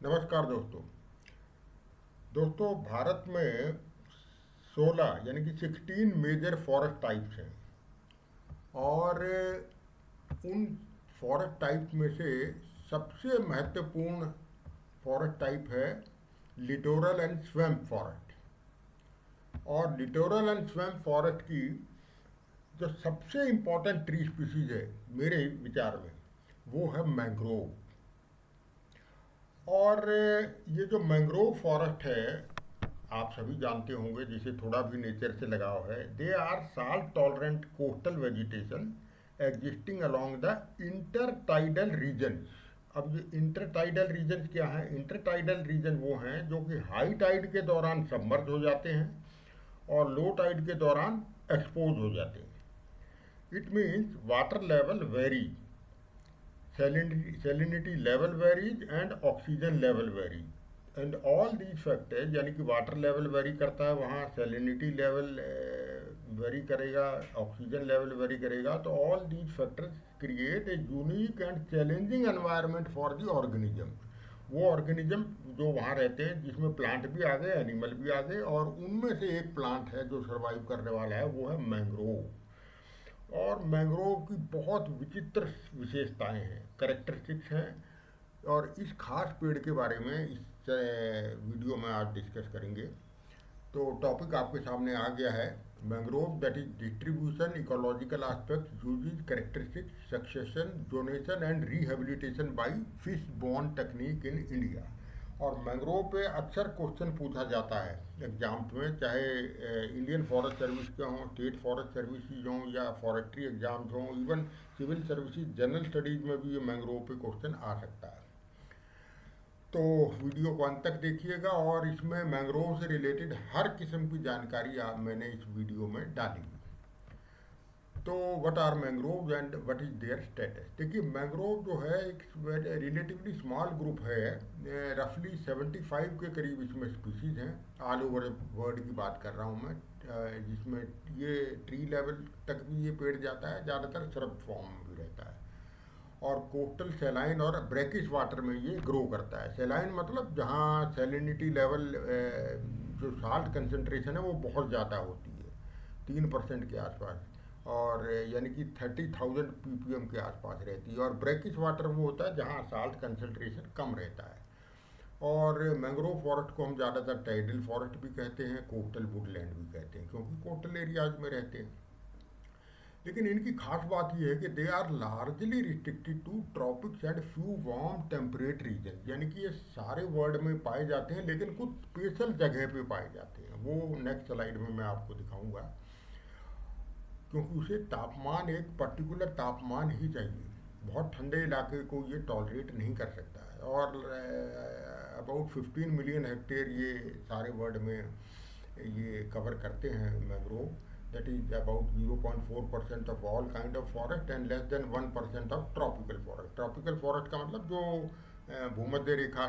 नमस्कार दोस्तों। भारत में 16 यानी कि 16 मेजर फॉरेस्ट टाइप्स हैं और उन फॉरेस्ट टाइप्स में से सबसे महत्वपूर्ण फॉरेस्ट टाइप है लिटोरल एंड स्वैम्प फॉरेस्ट। और लिटोरल एंड स्वैम्प फॉरेस्ट की जो सबसे इम्पोर्टेंट ट्री स्पीसीज है मेरे विचार में, वो है मैंग्रोव। और ये जो मैंग्रोव फॉरेस्ट है, आप सभी जानते होंगे, जिसे थोड़ा भी नेचर से लगाव है, they are salt tolerant coastal vegetation existing along the intertidal region. अब ये इंटरटाइडल रीजन क्या है? इंटरटाइडल रीजन वो हैं जो कि हाई टाइड के दौरान सबमर्ज हो जाते हैं और लो टाइड के दौरान एक्सपोज हो जाते हैं। It means water level very, salinity level varies and oxygen level varies and all these factors, यानी कि वाटर लेवल वेरी करता है, वहाँ सैलिनिटी लेवल वेरी करेगा, ऑक्सीजन लेवल वेरी करेगा। तो all these factors create a unique and challenging environment for the organism. वो organism जो वहाँ रहते हैं, जिसमें प्लांट भी आ गए, एनिमल भी आ गए, और उनमें से एक प्लांट है जो सर्वाइव करने वाला है, वो है मैंग्रोव। और मैंग्रोव की बहुत विचित्र विशेषताएं हैं, करेक्टरिस्टिक्स हैं। और इस खास पेड़ के बारे में इस वीडियो में आज डिस्कस करेंगे। तो टॉपिक आपके सामने आ गया है। Mangrove, that is distribution, ecological aspect, usages, characteristics, succession, zonation and rehabilitation by fish bone technique in India. और मैंग्रोव पे अक्सर क्वेश्चन पूछा जाता है एग्जाम्स में, चाहे इंडियन फॉरेस्ट सर्विस के हों, स्टेट फॉरेस्ट सर्विसेज हों, या फॉरेस्ट्री एग्जाम्स हों, even civil services general studies में भी ये मैंग्रोव पे क्वेश्चन आ सकता है। तो वीडियो को अंत तक देखिएगा और इसमें मैंग्रोव से रिलेटेड हर किस्म की जानकारी मैंने इस वीडियो में डाली। तो what are mangrove and what is their status? देखिए, मैंग्रोव जो है एक रिलेटिवली स्मॉल ग्रुप है। रफली 75 के करीब इसमें स्पीसीज हैं। ऑल ओवर वर्ल्ड की बात कर रहा हूँ मैं, जिसमें ये ट्री लेवल तक भी ये पेड़ जाता है, ज़्यादातर श्रब फॉर्म में भी रहता है। और कोस्टल सेलाइन और ब्रैकिश वाटर में ये ग्रो करता है। सेलाइन मतलब जहाँ सेलिनिटी लेवल, जो साल्ट कंसनट्रेशन है वो बहुत ज़्यादा होती है, 3% के आसपास, और यानी कि 30,000 ppm के आसपास रहती है। और ब्रैकिश वाटर वो होता है जहाँ साल्ट कंसनट्रेशन कम रहता है। और मैंग्रोव फॉरेस्ट को हम ज़्यादातर टाइडल फॉरेस्ट भी कहते हैं, कोस्टल वुडलैंड भी कहते हैं, क्योंकि कोस्टल एरियाज में रहते हैं। लेकिन इनकी खास बात यह है कि they are largely restricted to tropics and few warm temperate region, यानी कि ये सारे वर्ल्ड में पाए जाते हैं, लेकिन कुछ स्पेशल जगह पे पाए जाते हैं। वो नेक्स्ट स्लाइड में मैं आपको दिखाऊंगा, क्योंकि उसे तापमान, एक पर्टिकुलर तापमान ही चाहिए। बहुत ठंडे इलाके को ये टॉलरेट नहीं कर सकता है। और अबाउट 15 मिलियन हेक्टेयर ये सारे वर्ल्ड में ये कवर करते हैं mangrove. That is about 0.4% of all kind of forest and less than 1% of tropical forest. Tropical forest का मतलब जो भूमध्य रेखा,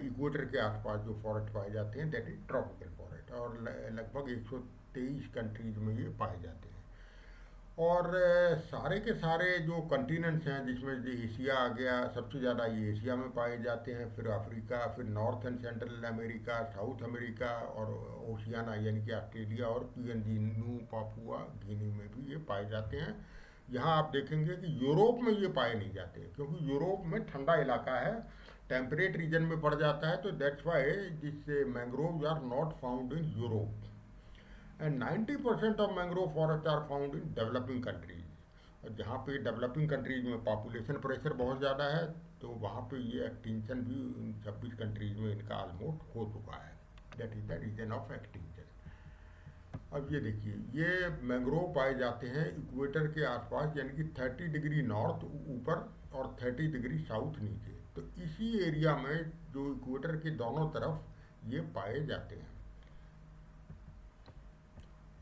इक्वेटर के आसपास जो फॉरेस्ट पाए जाते हैं, दैट इज ट्रॉपिकल फॉरेस्ट। और लगभग 123 कंट्रीज में ये पाए जाते हैं। और सारे के सारे जो कंटिनेंट्स हैं, जिसमें जो एशिया आ गया, सबसे ज़्यादा ये एशिया में पाए जाते हैं, फिर अफ्रीका, फिर north and central America, south America, और ओशियाना यानी कि ऑस्ट्रेलिया और पीएनजी, न्यू पापुआ गिनी में भी ये पाए जाते हैं। यहाँ आप देखेंगे कि यूरोप में ये पाए नहीं जाते, क्योंकि यूरोप में ठंडा इलाका है, टेम्परेट रीजन में पड़ जाता है। तो that's why this mangroves are not found in Europe. And 90% of mangrove forest are found in developing countries. और जहाँ पे डेवलपिंग कंट्रीज में पॉपुलेशन प्रेशर बहुत ज़्यादा है, तो वहाँ पे ये एक्सटिंक्शन भी 26 कंट्रीज में इनका ऑलमोस्ट हो चुका है। That is the reason of extinction. अब ये देखिए, ये मैंग्रोव पाए जाते हैं इक्वेटर के आसपास, यानी कि 30 डिग्री नॉर्थ ऊपर और 30 डिग्री साउथ नीचे। तो इसी एरिया में, जो इक्वेटर के दोनों तरफ ये पाए जाते हैं।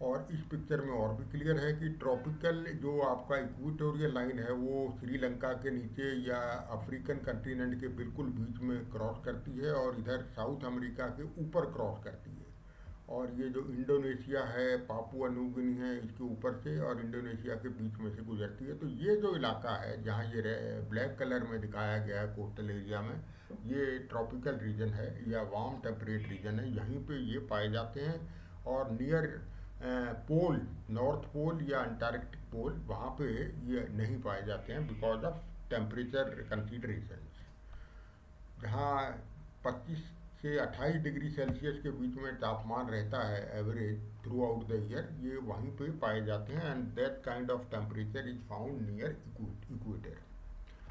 और इस पिक्चर में और भी क्लियर है कि ट्रॉपिकल जो आपका इक्वेटोरियल लाइन है, वो श्रीलंका के नीचे या अफ्रीकन कंटिनेंट के बिल्कुल बीच में क्रॉस करती है, और इधर साउथ अमेरिका के ऊपर क्रॉस करती है। और ये जो इंडोनेशिया है, पापुआ न्यू गिनी है, इसके ऊपर से और इंडोनेशिया के बीच में से गुजरती है। तो ये जो इलाका है, जहाँ ये ब्लैक कलर में दिखाया गया है कोस्टल एरिया में, ये ट्रॉपिकल रीजन है या वार्म टेम्परेट रीजन है, यहीं पे ये पाए जाते हैं। और नियर पोल, नॉर्थ पोल या अंटार्कटिक पोल, वहाँ पे ये नहीं पाए जाते हैं बिकॉज ऑफ टेम्परेचर कंसीडरेशन। जहाँ 25 से 28 डिग्री सेल्सियस के बीच में तापमान रहता है average through out the year, ये वहीं पे पाए जाते हैं। And that kind of temperature is found near equator,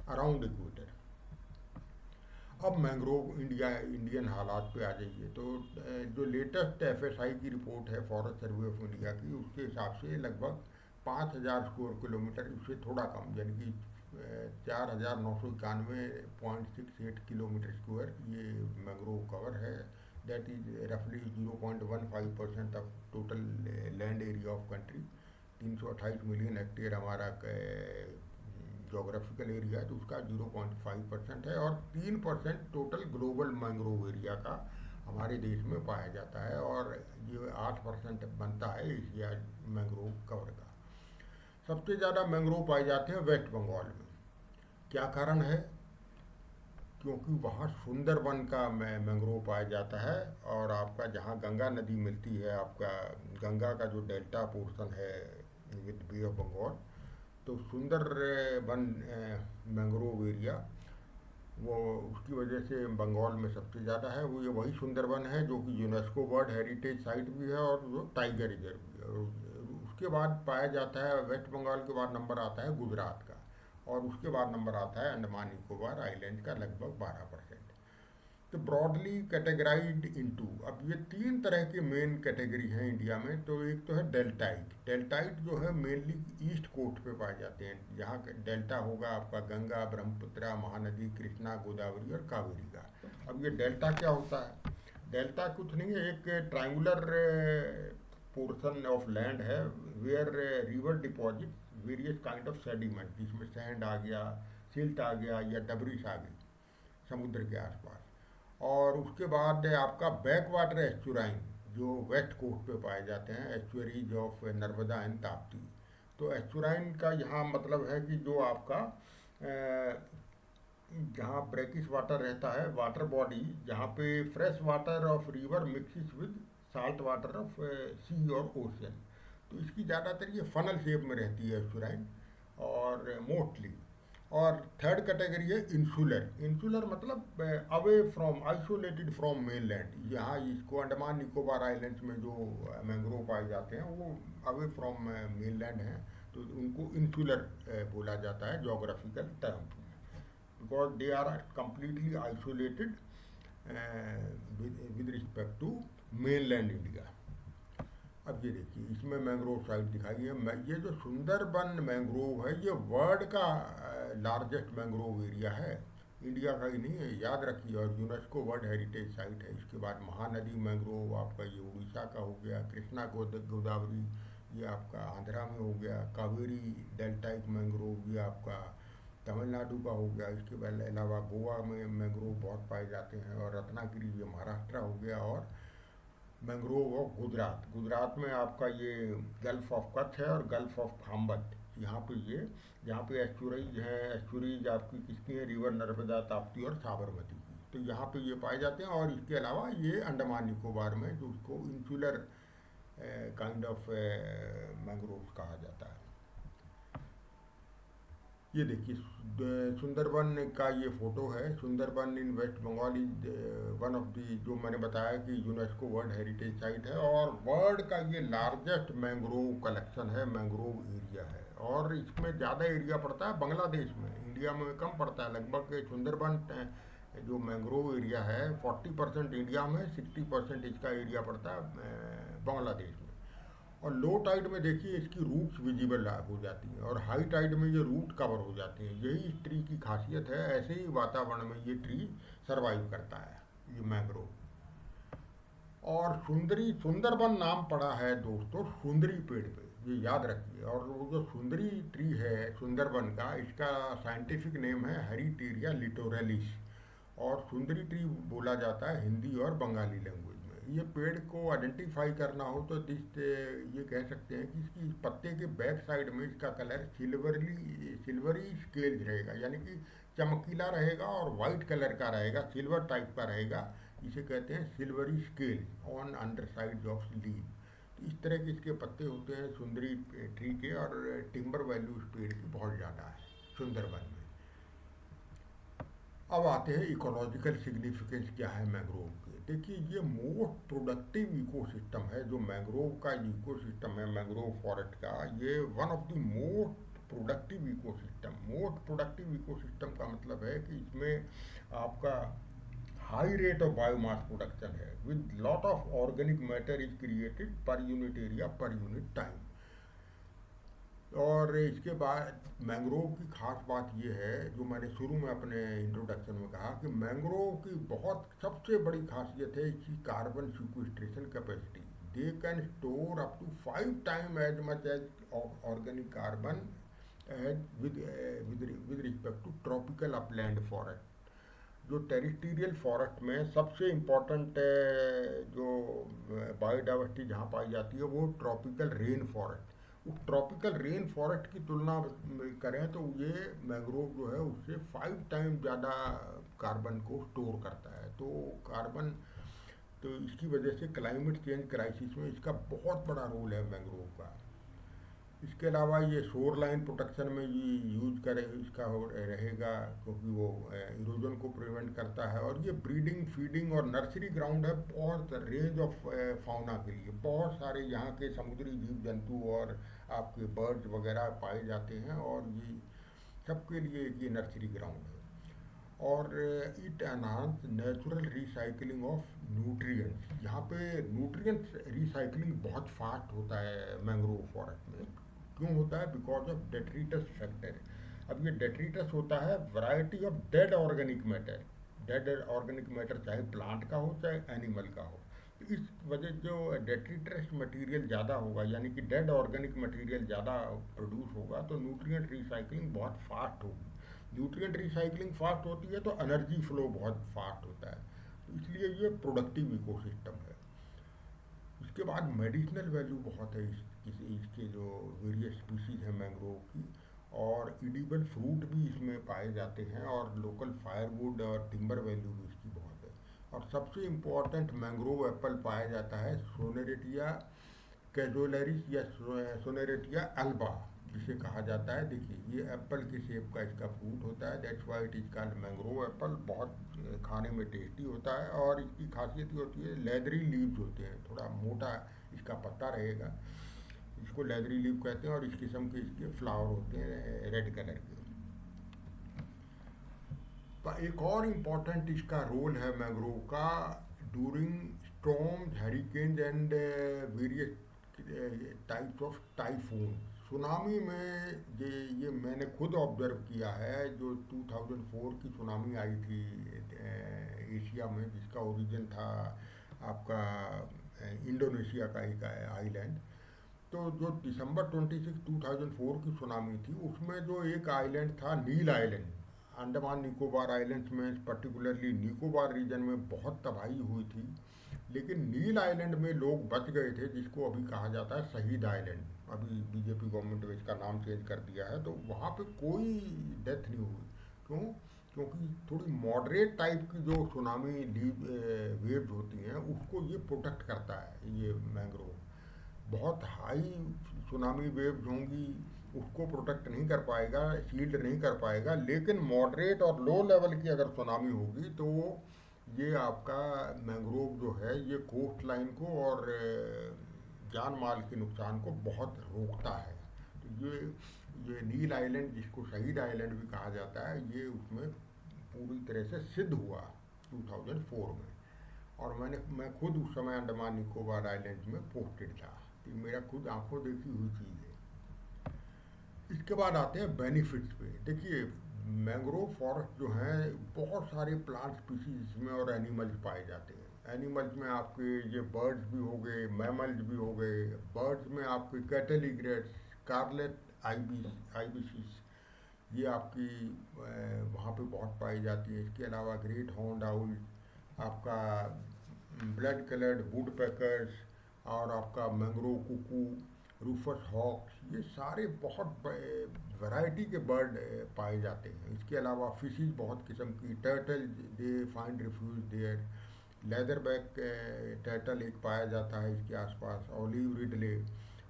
around equator. अब मैंग्रोव इंडियन हालात पे आ जाइए तो जो लेटेस्ट एफएसआई की रिपोर्ट है, फॉरेस्ट सर्वे ऑफ इंडिया की, उसके हिसाब से लगभग 5,000 स्क्वायर किलोमीटर, उससे थोड़ा कम, यानी कि 4,991.68 किलोमीटर स्क्वायर ये मैंग्रोव कवर है। दैट इज रफली 0.15% of total land area of country. 328 million hectare हमारा जोग्राफिकल एरिया है, तो उसका 0.5% है। और 3% टोटल ग्लोबल मैंग्रोव एरिया का हमारे देश में पाया जाता है, और ये 8% बनता है एशिया मैंग्रोव कवर का। सबसे ज़्यादा मैंग्रोव पाए जाते हैं वेस्ट बंगाल में। क्या कारण है? क्योंकि वहाँ सुंदरबन का मैंग्रोव पाया जाता है। और आपका जहाँ गंगा नदी मिलती है, आपका गंगा का जो डेल्टा पोर्शन है विद बे ऑफ बंगाल, तो सुंदरबन मैंग्रोव एरिया, वो उसकी वजह से बंगाल में सबसे ज़्यादा है। वो ये वही सुंदरबन है जो कि यूनेस्को वर्ल्ड हेरिटेज साइट भी है और जो टाइगर रिजर्व भी है। और उसके बाद पाया जाता है, वेस्ट बंगाल के बाद नंबर आता है गुजरात का, और उसके बाद नंबर आता है अंडमान निकोबार आइलैंड का, लगभग 12%। तो ब्रॉडली कैटेगराइज्ड इनटू, अब ये तीन तरह के मेन कैटेगरी हैं इंडिया में। तो एक तो है डेल्टाइट। डेल्टाइट जो है मेनली ईस्ट कोस्ट पे पाए जाते हैं, जहाँ डेल्टा होगा आपका गंगा, ब्रह्मपुत्रा, महानदी, कृष्णा, गोदावरी और कावेरी का। अब ये डेल्टा क्या होता है? डेल्टा कुछ नहीं है, एक ट्रायंगुलर पोर्शन ऑफ लैंड है where river deposit various kind of sediment, जिसमें सैंड आ गया, सिल्ट आ गया या डबरिस आ गई समुद्र के आसपास। और उसके बाद आपका बैक वाटर एस्चुराइन जो वेस्ट कोस्ट पे पाए जाते हैं, एस्चुअरीज ऑफ नर्मदा एंड ताप्ती। तो एस्चुराइन का यहाँ मतलब है कि जो आपका जहाँ ब्रेकिश वाटर रहता है, वाटर बॉडी जहाँ पे fresh water of river mixes with salt water of sea और ओशियन, तो इसकी ज़्यादातर ये फनल शेप में रहती है एस्चुराइन, और मोस्टली। और थर्ड कैटेगरी है इंसुलर। इंसुलर मतलब away from, isolated from mainland. यहाँ इसको अंडमान निकोबार आइलैंड्स में जो मैंग्रोव पाए जाते हैं वो अवे फ्रॉम मेनलैंड हैं, तो उनको इंसुलर बोला जाता है geographical term, because they are completely isolated with respect to mainland India. अब ये देखिए इसमें मैंग्रोव साइट दिखाई है। ये जो सुंदरबन मैंग्रोव है ये वर्ल्ड का लार्जेस्ट मैंग्रोव एरिया है, इंडिया का ही नहीं है, याद रखिए। और यूनेस्को वर्ल्ड हेरिटेज साइट है। इसके बाद महानदी मैंग्रोव आपका ये उड़ीसा का हो गया, कृष्णा गोदावरी ये आपका आंध्रा में हो गया, कावेरी डेल्टाइक मैंग्रोव ये आपका तमिलनाडु का हो गया। इसके अलावा गोवा में मैंग्रोव बहुत पाए जाते हैं, और रत्नागिरी ये महाराष्ट्र हो गया। और मैंग्रोव ऑफ गुजरात, गुजरात में आपका ये गल्फ ऑफ कच्छ है और गल्फ ऑफ खाम्बत, यहाँ पे ये, यहाँ पे एस्चुरीज है। एस्चुरीज आपकी किसकी है? रिवर नर्मदा, ताप्ती और साबरमती की, तो यहाँ पे ये पाए जाते हैं। और इसके अलावा ये अंडमान निकोबार में, जो उसको इंसुलर काइंड ऑफ मैंग्रोव कहा जाता है। ये देखिए सुंदरबन का ये फोटो है। Sundarban in West Bengal is one of the, जो मैंने बताया कि यूनेस्को वर्ल्ड हेरिटेज साइट है, और वर्ल्ड का ये लार्जेस्ट मैंग्रोव कलेक्शन है, मैंग्रोव एरिया है। और इसमें ज़्यादा एरिया पड़ता है बांग्लादेश में, इंडिया में कम पड़ता है। लगभग सुंदरबन जो मैंग्रोव एरिया है 40% इंडिया में, 60% इसका एरिया पड़ता है बांग्लादेश में। और लो टाइड में देखिए इसकी रूट्स विजिबल हो जाती हैं, और हाई टाइड में ये रूट कवर हो जाती हैं। यही इस ट्री की खासियत है, ऐसे ही वातावरण में ये ट्री सरवाइव करता है, ये मैंग्रोव। और सुंदरी, सुंदरबन नाम पड़ा है दोस्तों सुंदरी पेड़ पे, ये याद रखिए। और वो जो सुंदरी ट्री है सुंदरबन का, इसका साइंटिफिक नेम है हेरिटेरिया लिटोरलिस, और सुंदरी ट्री बोला जाता है हिंदी और बंगाली लैंग्वेज में। ये पेड़ को आइडेंटिफाई करना हो तो ये कह सकते हैं कि इसकी पत्ते के बैक साइड में इसका कलर सिल्वरी स्केल्स रहेगा, यानी कि चमकीला रहेगा और वाइट कलर का रहेगा, सिल्वर टाइप का रहेगा। इसे कहते हैं silvery scale on under side of leave. तो इस तरह के इसके पत्ते होते हैं सुंदरी ट्री के, और टिम्बर वैल्यू इस पेड़ की बहुत ज़्यादा है सुंदरबन में। अब आते हैं इकोलॉजिकल सिग्निफिकेंस क्या है मैंग्रोव के। देखिए, ये मोस्ट प्रोडक्टिव इकोसिस्टम है जो मैंग्रोव का इकोसिस्टम है, मैंग्रोव फॉरेस्ट का। ये one of the most productive ecosystem. Most productive ecosystem का मतलब है कि इसमें आपका high rate of biomass production है, with lot of organic matter is created per unit area per unit time. और इसके बाद मैंग्रोव की खास बात यह है, जो मैंने शुरू में अपने इंट्रोडक्शन में कहा, कि मैंग्रोव की बहुत सबसे बड़ी खासियत है इसकी carbon sequestration capacity. They can store up to 5 time as much as organic carbon as with respect to tropical upland forest. जो टेरिटोरियल फॉरेस्ट में सबसे इम्पोर्टेंट जो बायोडाइवर्सिटी जहाँ पाई जाती है वो ट्रॉपिकल रेन फॉरेस्ट। उस ट्रॉपिकल रेन फॉरेस्ट की तुलना करें तो ये मैंग्रोव जो है उससे 5 टाइम ज़्यादा कार्बन को स्टोर करता है। तो कार्बन, तो इसकी वजह से क्लाइमेट चेंज क्राइसिस में इसका बहुत बड़ा रोल है मैंग्रोव का। इसके अलावा ये शोर लाइन प्रोटेक्शन में ये यूज करे इसका रहेगा, क्योंकि वो इरोजन को प्रिवेंट करता है। और ये ब्रीडिंग, फीडिंग और नर्सरी ग्राउंड है बहुत रेंज ऑफ फाउना के लिए। बहुत सारे यहाँ के समुद्री जीव जंतु और आपके बर्ड्स वगैरह पाए जाते हैं, और ये सबके लिए ये नर्सरी ग्राउंड है। और it enhance natural recycling of nutrients. यहाँ पे न्यूट्रिएंट्स रिसाइकलिंग बहुत फास्ट होता है मैंग्रोव फॉरेस्ट में। क्यों होता है? Because of detritus factor. अब ये डेट्रीटस होता है variety of dead organic matter. Dead organic matter चाहे प्लांट का हो चाहे एनिमल का हो। तो इस वजह जो डेट्रीटस मटेरियल ज़्यादा होगा, यानी कि डेड ऑर्गेनिक मटेरियल ज़्यादा प्रोड्यूस होगा, तो न्यूट्रिएंट रिसाइकलिंग बहुत फास्ट होगी। न्यूट्रिएंट रिसाइकलिंग फास्ट होती है तो एनर्जी फ्लो बहुत फास्ट होता है। तो इसलिए ये प्रोडक्टिव इकोसिस्टम है। इसके बाद मेडिसिनल वैल्यू बहुत है इसके जो वेरियस स्पीशीज़ हैं मैंग्रोव की। और इडिबल फ्रूट भी इसमें पाए जाते हैं, और लोकल फायरवुड और टिम्बर वैल्यू भी इसकी बहुत है। और सबसे इम्पोर्टेंट मैंग्रोव एप्पल पाया जाता है सोनेरेटिया कैजोलरिस या सोनेरेटिया अल्बा जिसे कहा जाता है। देखिए, ये एप्पल के शेप का इसका फ्रूट होता है, that's why it is called mangrove Apple. बहुत खाने में टेस्टी होता है, और इसकी खासियत ये होती है लेदरी लीव्स होते हैं, थोड़ा मोटा इसका पत्ता रहेगा, इसको लेदरी लीव कहते हैं। और इस किस्म के इसके फ्लावर होते हैं रेड कलर के। तो एक और इम्पॉर्टेंट इसका रोल है मैंग्रोव का during storms, hurricanes and various types of typhoon. Tsunami में ये मैंने खुद ऑब्जर्व किया है। जो 2004 की सुनामी आई थी एशिया में, जिसका ओरिजिन था आपका इंडोनेशिया का एक आइलैंड। तो जो दिसंबर 26 2004 की सुनामी थी, उसमें जो एक आइलैंड था नील आइलैंड, अंडमान निकोबार आइलैंड्स में, पर्टिकुलरली निकोबार रीजन में बहुत तबाही हुई थी। लेकिन नील आइलैंड में लोग बच गए थे, जिसको अभी कहा जाता है शहीद आइलैंड। अभी बीजेपी गवर्नमेंट ने इसका नाम चेंज कर दिया है। तो वहाँ पे कोई डेथ नहीं हुई। क्यों? क्योंकि थोड़ी मॉडरेट टाइप की जो सुनामी वेव्स होती हैं उसको ये प्रोटेक्ट करता है ये मैंग्रोव। बहुत हाई सुनामी वेव्स होंगी, उसको प्रोटेक्ट नहीं कर पाएगा, शील्ड नहीं कर पाएगा। लेकिन मॉडरेट और लो लेवल की अगर सुनामी होगी तो ये आपका मैंग्रोव जो है ये कोस्ट लाइन को और जान माल के नुकसान को बहुत रोकता है। तो ये नील आइलैंड, जिसको शहीद आइलैंड भी कहा जाता है, ये उसमें पूरी तरह से सिद्ध हुआ 2004 में। और मैं खुद उस समय अंडमान निकोबार आइलैंड में पोस्टेड था। तो मेरा खुद आंखों देखी हुई चीज़ है। इसके बाद आते हैं बेनिफिट्स पे। देखिए, मैंग्रोव फॉरेस्ट जो हैं बहुत सारे प्लांट स्पीशीज इसमें और एनिमल्स पाए जाते हैं। एनिमल्स में आपके ये बर्ड्स भी हो गए, मैमल्स भी हो गए। बर्ड्स में आपके कैटल इग्रेट्स, स्कारलेट आइबिसिस, ये आपकी वहाँ पे बहुत पाई जाती है। इसके अलावा ग्रेट हॉर्न्ड आउल, आपका ब्लड कलर्ड वुड पैकर्स, और आपका मैंग्रोव कुकू, रूफस हॉक्स, ये सारे बहुत वैरायटी के बर्ड पाए जाते हैं। इसके अलावा फिशेज बहुत किस्म की, turtle they find refuge there, leatherback turtle एक पाया जाता है इसके आसपास, ऑलिव रिडले।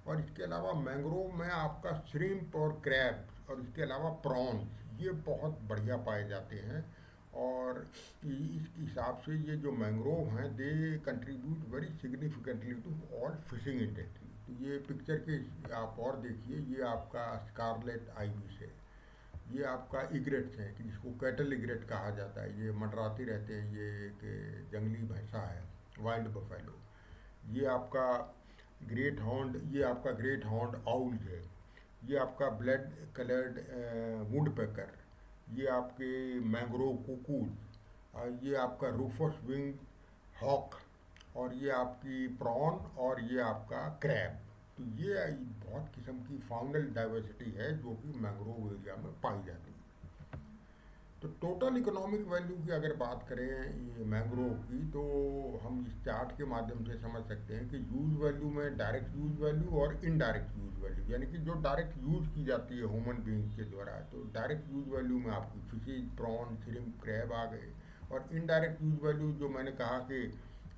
और इसके अलावा मैंग्रोव में आपका श्रिम्प और क्रैब और इसके अलावा प्रॉन्स ये बहुत बढ़िया पाए जाते हैं। और इस हिसाब से ये जो मैंग्रोव हैं they contribute very significantly to all fishing industry. तो ये पिक्चर के आप और देखिए, ये आपका स्कारलेट आइविस है, ये आपका इग्रेट्स है कि जिसको कैटल इग्रेट कहा जाता है, ये मंडराते रहते हैं, ये एक जंगली भैंसा है, वाइल्ड बफेलो। ये आपका ग्रेट हॉर्न्ड, ये आपका ग्रेट हॉर्न्ड आउल है। ये आपका ब्लड कलर्ड वुड पेकर, ये आपके मैंग्रोव कुकूज, ये आपका रूफस विंग हॉक, और ये आपकी प्रॉन, और ये आपका क्रैब। तो ये बहुत किस्म की फाउंडल डाइवर्सिटी है जो कि मैंग्रोव एरिया में पाई जाती है। तो टोटल इकोनॉमिक वैल्यू की अगर बात करें ये मैंग्रोव की, तो हम इस चार्ट के माध्यम से समझ सकते हैं कि यूज वैल्यू में डायरेक्ट यूज वैल्यू और इनडायरेक्ट यूज वैल्यू, यानी कि जो डायरेक्ट यूज की जाती है ह्यूमन बीइंग के द्वारा, तो डायरेक्ट यूज वैल्यू में आपकी फिशेज, प्रॉन, श्रिम्प, क्रैब आ गए। और इनडायरेक्ट यूज वैल्यू जो मैंने कहा कि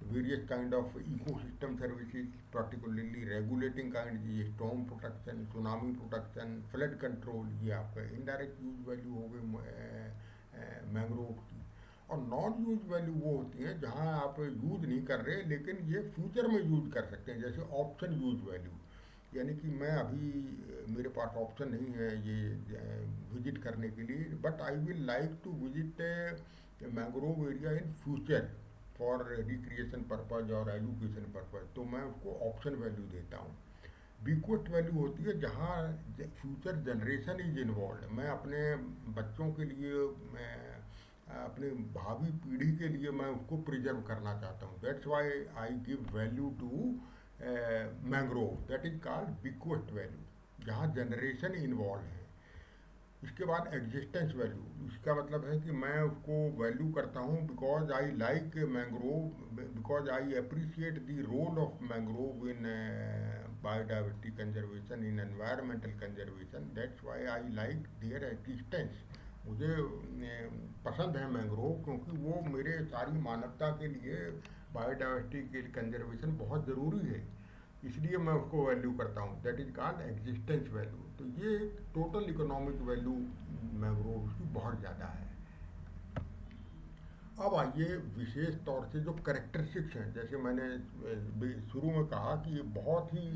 various kind of ecosystem services, particularly regulating kind, ये storm protection, tsunami protection, flood control, ये आपका इनडायरेक्ट यूज वैल्यू हो गई मैंग्रोव की। और नॉन यूज वैल्यू वो होती है जहाँ आप यूज नहीं कर रहे लेकिन ये फ्यूचर में यूज कर सकते हैं, जैसे ऑप्शन यूज वैल्यू, यानी कि मैं अभी मेरे पास ऑप्शन नहीं है ये विजिट करने के लिए, but I will like to visit mangrove area in future for recreation purpose और एजुकेशन पर्पज, तो मैं उसको ऑप्शन वैल्यू देता हूँ। बीक्वेस्ट वैल्यू होती है जहाँ फ्यूचर जनरेशन इज इन्वॉल्व, मैं अपने बच्चों के लिए, मैं अपने भावी पीढ़ी के लिए मैं उसको प्रिजर्व करना चाहता हूँ, that's why I give value to mangrove, that is called bequest value, जहाँ जनरेशन इन्वॉल्व है। इसके बाद एग्जिस्टेंस वैल्यू, इसका मतलब है कि मैं उसको वैल्यू करता हूँ because I like mangrove, because I appreciate the role of mangrove in biodiversity conservation, in environmental conservation, that's why I like their existence. मुझे पसंद है मैंग्रोव क्योंकि वो मेरे सारी मानवता के लिए बायोडाइवर्सिटी के कंजर्वेशन बहुत ज़रूरी है, इसलिए मैं उसको वैल्यू करता हूँ, that is called existence value. तो ये टोटल इकोनॉमिक वैल्यू मैंग्रोव की बहुत ज़्यादा है। अब आइए विशेष तौर से जो करेक्टरिस्टिक्स हैं, जैसे मैंने शुरू में कहा कि ये बहुत ही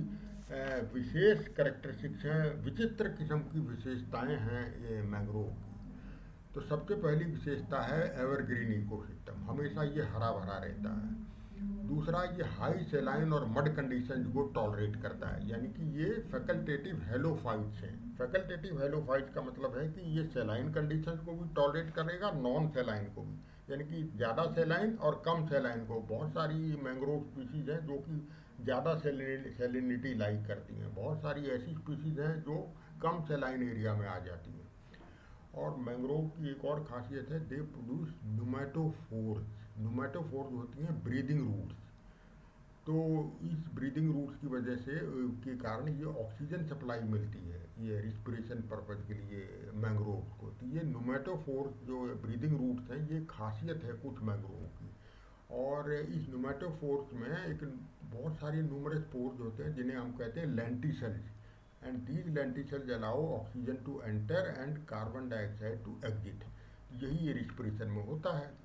विशेष करेक्टरिस्टिक्स हैं, विचित्र किस्म की विशेषताएं हैं ये मैंग्रोव की। तो सबसे पहली विशेषता है एवरग्रीन इकोसिस्टम, हमेशा ये हरा भरा रहता है। दूसरा, ये हाई सेलाइन और मड कंडीशंस को टॉलरेट करता है, यानी कि ये फैकल्टेटिव हेलोफाइट्स हैं। फैकल्टेटिव हेलोफाइट्स का मतलब है कि ये सेलाइन कंडीशंस को भी टॉलरेट करेगा, नॉन सेलाइन को भी, यानी कि ज़्यादा सेलाइन और कम सेलाइन को। बहुत सारी मैंग्रोव स्पीसीज हैं जो कि ज़्यादा सेलिनिटी लाइक करती हैं, बहुत सारी ऐसी स्पीसीज हैं जो कम सेलाइन एरिया में आ जाती हैं। और मैंग्रोव की एक और खासियत है, दे प्रोड्यूस न्यूमेटोफोर्स। न्यूमेटोफोर्स होती हैं ब्रीदिंग रूट्स, तो इस ब्रीदिंग रूट्स की वजह से के कारण ये ऑक्सीजन सप्लाई मिलती है ये रिस्पिरेशन पर्पज के लिए मैंग्रोव को। तो ये न्यूमेटोफोर्स जो ब्रीदिंग रूट्स हैं, ये खासियत है कुछ मैंग्रोव की। और इस न्यूमेटोफोर्स में एक बहुत सारे न्यूमरस पोर्स होते हैं जिन्हें हम कहते हैं lenticels, and these lenticels allow oxygen to enter and carbon dioxide to exit. यही ये रिस्पिरेशन में होता है,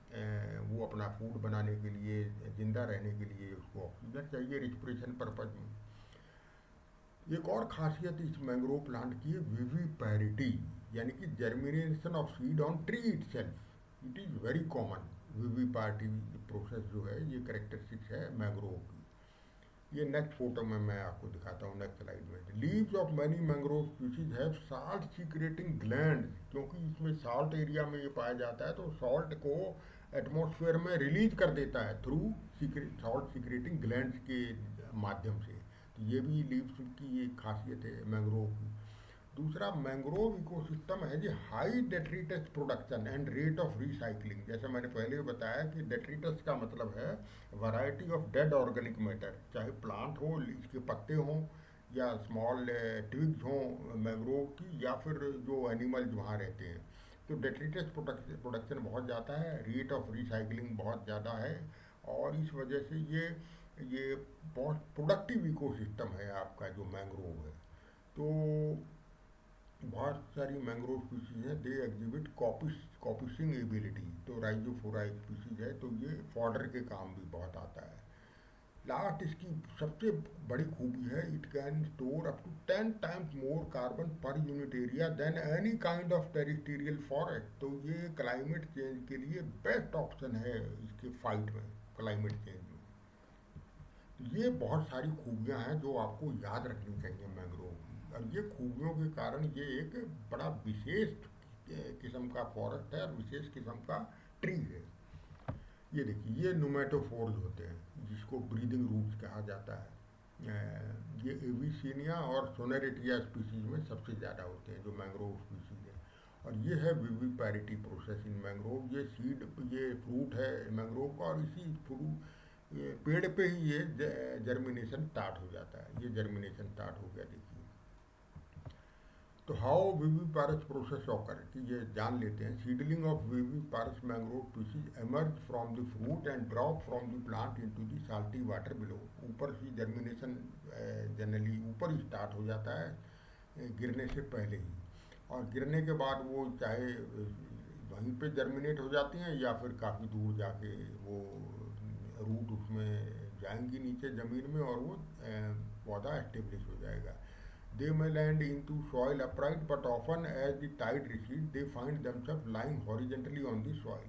वो अपना फूड बनाने के लिए, जिंदा रहने के लिए उसको ऑक्सीजन चाहिए रिस्पिरेशन पर्पज में। एक और खासियत इस मैंग्रोव प्लांट की है विविपैरिटी, यानी कि germination of seed on tree itself, it is very common. Viviparity process जो है ये करेक्टरिस्टिक्स है मैंग्रोव की। ये नेक्स्ट फोटो में मैं आपको दिखाता हूँ, नेक्स्ट स्लाइड में। Leaves of many mangrove species have salt secreting gland, क्योंकि इसमें साल्ट एरिया में ये पाया जाता है तो सॉल्ट को एटमॉस्फेयर में रिलीज कर देता है थ्रू सॉल्ट सीक्रेटिंग ग्लैंड्स के माध्यम से। तो ये भी लीव्स की एक खासियत है मैंग्रोव की। दूसरा, मैंग्रोव इकोसिस्टम है जी high detritus production and rate of recycling. जैसे मैंने पहले भी बताया कि डेट्रिटस का मतलब है variety of dead organic matter, चाहे प्लांट हो, इसके पत्ते हों या स्मॉल ट्विग्स हों मैंग्रोव की, या फिर जो एनिमल्स वहाँ रहते हैं। तो डेट्रिटस प्रोडक्शन बहुत ज़्यादा है, रेट ऑफ रिसाइकलिंग बहुत ज़्यादा है, और इस वजह से ये बहुत प्रोडक्टिव इकोसिस्टम है आपका जो मैंग्रोव है। तो बहुत सारी मैंग्रोव स्पीशीज हैं, दे एग्जिबिट कॉपिशिंग एबिलिटी। तो राइजोफोरा एक स्पीशीज है, तो ये फॉडर के काम भी बहुत आता है। लास्ट इसकी सबसे बड़ी खूबी है, it can store up to 10 times more carbon per unit area than any kind of terrestrial forest. तो ये क्लाइमेट चेंज के लिए बेस्ट ऑप्शन है इसके फाइट में, क्लाइमेट चेंज में। ये बहुत सारी खूबियां हैं जो आपको याद रखनी चाहिए मैंग्रोव की, और ये खूबियों के कारण ये एक बड़ा विशेष किस्म का फॉरेस्ट है और विशेष किस्म का ट्री है। ये देखिए, ये नुमेटोफोर्स होते हैं जिसको ब्रीदिंग रूट्स कहा जाता है। ये एविसीनिया और सोनेरेटिया स्पीशीज में सबसे ज़्यादा होते हैं जो मैंग्रोव स्पीशीज है। और ये है विविपैरिटी प्रोसेस इन मैंग्रोव। ये सीड, ये फ्रूट है मैंग्रोव का, और इसी फ्रूट, ये पेड़ पे ही ये जर्मिनेशन स्टार्ट हो जाता है। ये जर्मिनेशन स्टार्ट हो गया, देखिए। तो हाउ विविपारस प्रोसेस ऑकर, कि ये जान लेते हैं। Seedling of viviparous mangrove species emerge from the fruit and drop from the plant into the salty water below. ऊपर से जर्मिनेशन जनरली ऊपर ही स्टार्ट हो जाता है, गिरने से पहले ही। और गिरने के बाद वो चाहे वहीं पे जर्मिनेट हो जाती हैं, या फिर काफ़ी दूर जाके वो रूट उसमें जाएंगी नीचे ज़मीन में, और वो पौधा एस्टेब्लिश हो जाएगा। They may land into soil upright, but often as the tide recedes, they find themselves lying horizontally on the soil.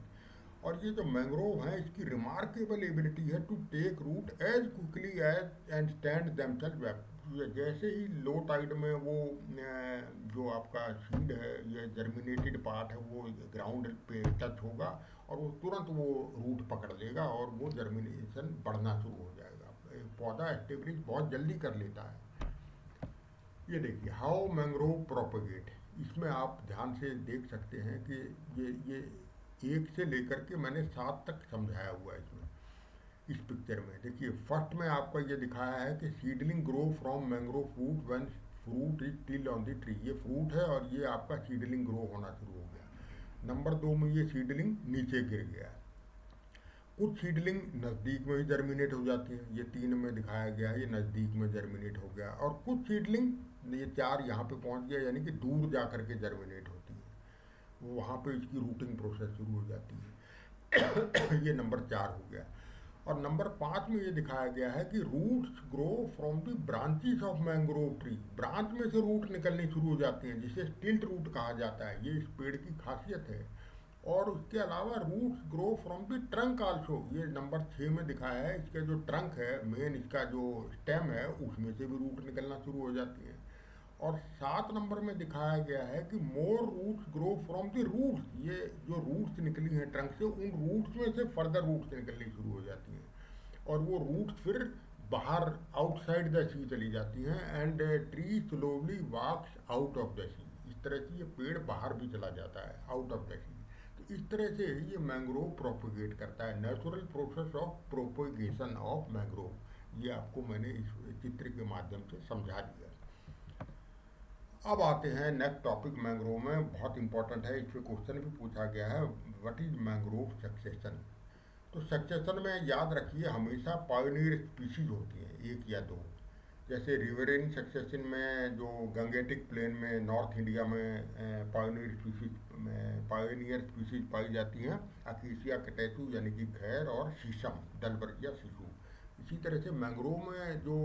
और ये जो मैंग्रोव है, इसकी रिमार्केबल एबिलिटी है to take root as quickly as and stand themselves up. जैसे ही low tide में वो जो आपका सीड है, ये जर्मिनेटेड पार्ट है, वो ग्राउंड पे टच होगा, और वो तुरंत वो रूट पकड़ लेगा, और वो जर्मिनेशन बढ़ना शुरू हो जाएगा। पौधा एस्टेब्लिश बहुत जल्दी कर लेता है। ये देखिए, हाउ मैंग्रोव प्रोपगेट। इसमें आप ध्यान से देख सकते हैं कि ये एक से लेकर के मैंने 7 तक समझाया हुआ है इसमें, इस पिक्चर में। देखिए, फर्स्ट में आपका ये दिखाया है कि seedling grow from mangrove fruit when fruit is still on the tree. ये फ्रूट है, और ये आपका सीडलिंग ग्रो होना शुरू हो गया। नंबर 2 में ये सीडलिंग नीचे गिर गया। कुछ सीडलिंग नज़दीक में ही जर्मिनेट हो जाती है, ये 3 में दिखाया गया है, ये नज़दीक में जर्मिनेट हो गया। और कुछ सीडलिंग, ये 4 यहाँ पे पहुँच गया, यानी कि दूर जा कर के जर्मिनेट होती है, वो वहाँ पे इसकी रूटिंग प्रोसेस शुरू हो जाती है। ये नंबर 4 हो गया। और नंबर 5 में ये दिखाया गया है कि roots grow from the branches of mangrove tree. Branch में से रूट निकलनी शुरू हो जाती हैं, जिसे स्टिल्ट रूट कहा जाता है। ये इस पेड़ की खासियत है। और उसके अलावा roots grow from the trunk also. ये नंबर 6 में दिखाया है, इसका जो ट्रंक है, मेन इसका जो स्टेम है, उसमें से भी रूट निकलना शुरू हो जाती है। और 7 नंबर में दिखाया गया है कि more roots grow from the roots. ये जो रूट्स निकली हैं ट्रंक से, उन रूट्स में से फर्दर रूट्स निकलनी शुरू हो जाती हैं, और वो रूट्स फिर बाहर आउटसाइड द सी चली जाती हैं, and tree slowly walks out of the sea. इस तरह से ये पेड़ बाहर भी चला जाता है, आउट ऑफ द सी। तो इस तरह से ये मैंग्रोव प्रोपोगेट करता है, natural process of propagation of mangrove. ये आपको मैंने इस चित्र के माध्यम से समझा दिया। अब आते हैं नेक्स्ट टॉपिक मैंग्रोव में, बहुत इंपॉर्टेंट है, इस पर क्वेश्चन भी पूछा गया है। What is mangrove succession. तो सक्सेशन में याद रखिए, हमेशा पायोनियर स्पीशीज होती हैं, एक या दो। जैसे रिवरेन सक्सेशन में जो गंगेटिक प्लेन में नॉर्थ इंडिया में पायोनियर स्पीशीज पाई जाती हैं, अकेसिया कटेचू यानी कि खैर, और शीशम डलबर्जिया शिशु। इसी तरह से मैंग्रोव में जो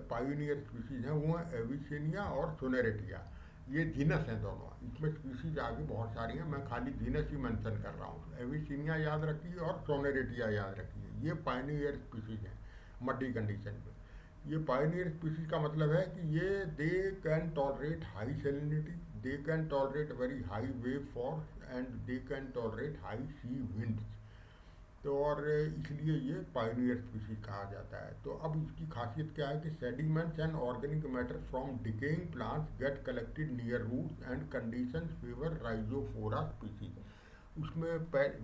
पायोनियर स्पीशीज हैं वो हैं एविसेनिया और सोनेरेटिया। ये जीनस हैं दोनों, इसमें स्पीशीज आगे बहुत सारी हैं, मैं खाली जीनस ही मेंशन कर रहा हूँ। एविसेनिया याद रखिए और सोनेरेटिया याद रखिए, ये पायोनियर स्पीशीज हैं मड्डी कंडीशन में। ये पायोनियर स्पीशीज का मतलब है कि ये they can tolerate high salinity, they can tolerate very high wave force, and they can tolerate high sea winds. तो और इसलिए ये पायोनियर स्पीशीज कहा जाता है। तो अब इसकी खासियत क्या है कि sediments and organic matter from decaying plants get collected near roots and conditions favour rhizophora species. उसमें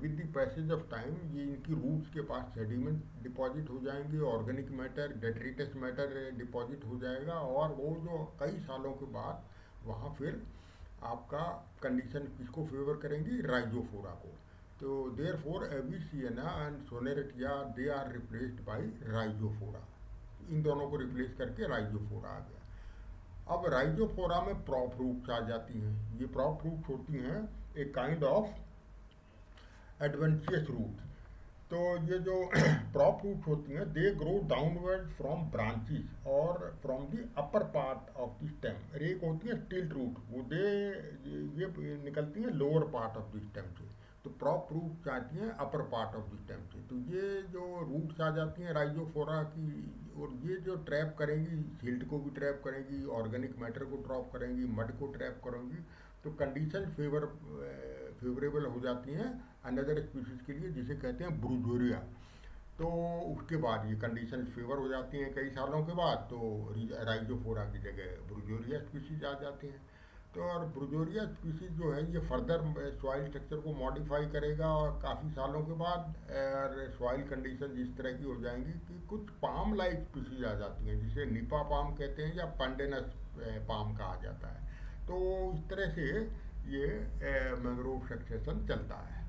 with the passage of time ये इनकी रूट्स के पास सेडिमेंट डिपॉजिट हो जाएंगे, organic matter, detritus matter deposit हो जाएगा, और वो जो कई सालों के बाद वहाँ फिर आपका कंडीशन किसको फेवर करेंगी, राइजोफोरा को। तो therefore avicennia and sonneratia they are replaced by rhizophora. इन दोनों को रिप्लेस करके राइजोफोरा आ गया। अब राइजोफोरा में प्रॉप रूट्स आ जाती हैं। ये प्रॉप रूट्स होती हैं a kind of adventitious roots. तो ये जो प्रॉप रूट्स होती हैं they grow downward from branches और from the upper part of the stem. एक होती है स्टिल्ट रूट, वो ये निकलती हैं lower part of the stem से। तो प्रॉप रूट्स आती हैं upper part of the stem से। तो ये जो रूट्स आ जाती हैं राइजोफोरा की, और ये जो ट्रैप करेंगी, सिल्ट को भी ट्रैप करेंगी, ऑर्गेनिक मैटर को ट्रैप करेंगी, मड को ट्रैप करेंगी। तो कंडीशन फेवरेबल हो जाती हैं अनदर स्पीशीज के लिए, जिसे कहते हैं ब्रूजोरिया। तो उसके बाद ये कंडीशन फेवर हो जाती हैं कई सालों के बाद, तो राइजोफोरा की जगह ब्रूजोरिया स्पीशीज आ जाती हैं। तो और ब्रूजोरिया स्पीशीज जो है ये फर्दर सॉइल स्ट्रक्चर को मॉडिफाई करेगा, और काफ़ी सालों के बाद सॉइल कंडीशन इस तरह की हो जाएंगी कि कुछ पाम लाइक स्पीशीज आ जाती हैं, जिसे निपा पाम कहते हैं या पंडेनस पाम कहा जाता है। तो इस तरह से ये मैंग्रोव सक्सेशन चलता है।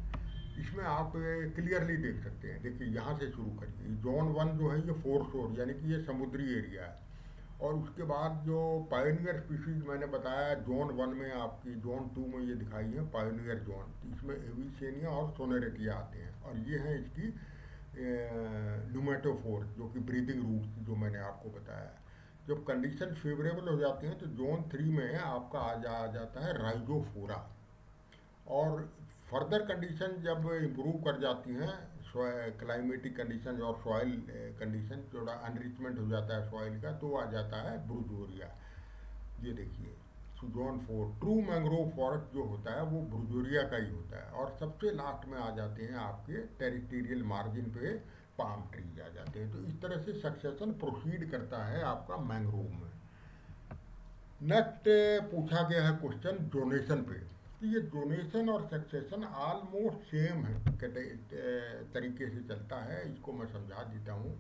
इसमें आप क्लियरली देख सकते हैं। देखिए यहाँ से शुरू करिए, जोन 1 जो है ये फोर शोर यानी कि ये समुद्री एरिया है। और उसके बाद जो पायोनियर स्पीशीज मैंने बताया जोन 1 में, आपकी जोन 2 में ये दिखाई है पायोनियर जोन। इसमें एविसेनिया और सोनेरेटिया आते हैं, और ये हैं इसकी न्यूमेटोफोर जो कि ब्रीदिंग रूट्स जो मैंने आपको बताया। जब कंडीशन फेवरेबल हो जाती हैं तो जोन 3 में आपका आ जाता है राइजोफोरा। और फर्दर कंडीशन जब इम्प्रूव कर जाती हैं, क्लाइमेटिक कंडीशन और सॉइल कंडीशन थोड़ा अनरिचमेंट हो जाता है सॉइल का, तो आ जाता है ब्रूजोरिया। ये देखिए जोन 4 ट्रू मैंग्रोव फॉरेस्ट जो होता है वो ब्रूजोरिया का ही होता है। और सबसे लास्ट में आ जाते हैं आपके टेरिटोरियल मार्जिन पे पाम ट्रीज आ जाते हैं। तो इस तरह से सक्सेशन प्रोसीड करता है आपका मैंग्रोव में। नेक्स्ट पूछा गया है क्वेश्चन डोनेशन पे। तो ये डोनेशन और सक्सेशन ऑलमोस्ट सेम है तरीके से चलता है, इसको मैं समझा देता हूँ।